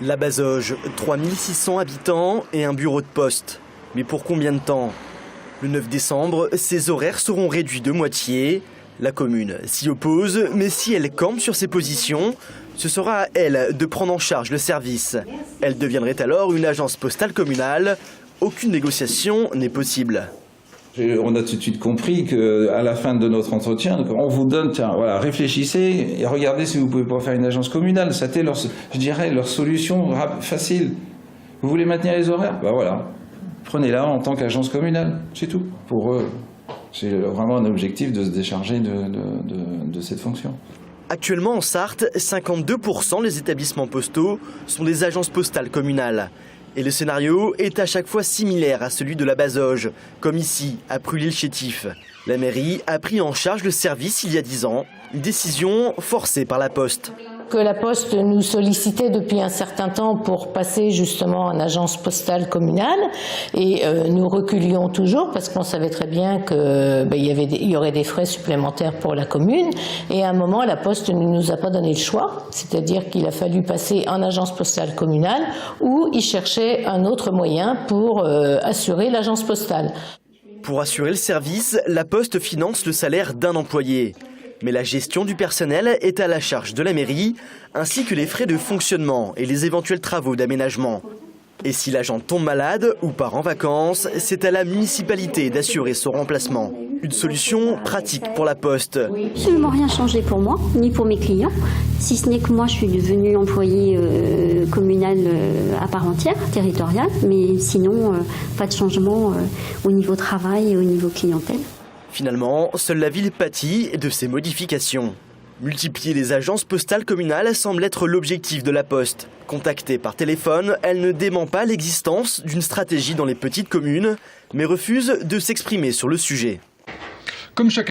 La Bazoge, 3600 habitants et un bureau de poste. Mais pour combien de temps? Le 9 décembre, ces horaires seront réduits de moitié. La commune s'y oppose, mais si elle campe sur ses positions, ce sera à elle de prendre en charge le service. Elle deviendrait alors une agence postale communale. Aucune négociation n'est possible. On a tout de suite compris qu'à la fin de notre entretien, on vous donne, tiens, voilà, réfléchissez et regardez si vous pouvez pas faire une agence communale. C'était leur solution facile. Vous voulez maintenir les horaires? Ben voilà, prenez-la en tant qu'agence communale, c'est tout. Pour eux, c'est vraiment un objectif de se décharger de cette fonction. Actuellement en Sarthe, 52% des établissements postaux sont des agences postales communales. Et le scénario est à chaque fois similaire à celui de la Bazoge, comme ici, à Prulé-le-Chétif. La mairie a pris en charge le service il y a 10 ans, une décision forcée par la Poste. Que la Poste nous sollicitait depuis un certain temps pour passer justement en agence postale communale et nous reculions toujours parce qu'on savait très bien qu'il y aurait des frais supplémentaires pour la commune et à un moment la Poste ne nous a pas donné le choix, c'est-à-dire qu'il a fallu passer en agence postale communale ou il cherchait un autre moyen pour assurer l'agence postale. Pour assurer le service, la Poste finance le salaire d'un employé. Mais la gestion du personnel est à la charge de la mairie, ainsi que les frais de fonctionnement et les éventuels travaux d'aménagement. Et si l'agent tombe malade ou part en vacances, c'est à la municipalité d'assurer son remplacement. Une solution pratique pour la Poste. Absolument rien changé pour moi, ni pour mes clients, si ce n'est que moi je suis devenue employée communale à part entière, territoriale, mais sinon pas de changement au niveau travail et au niveau clientèle. Finalement, seule la ville pâtit de ces modifications. Multiplier les agences postales communales semble être l'objectif de la Poste. Contactée par téléphone, elle ne dément pas l'existence d'une stratégie dans les petites communes, mais refuse de s'exprimer sur le sujet.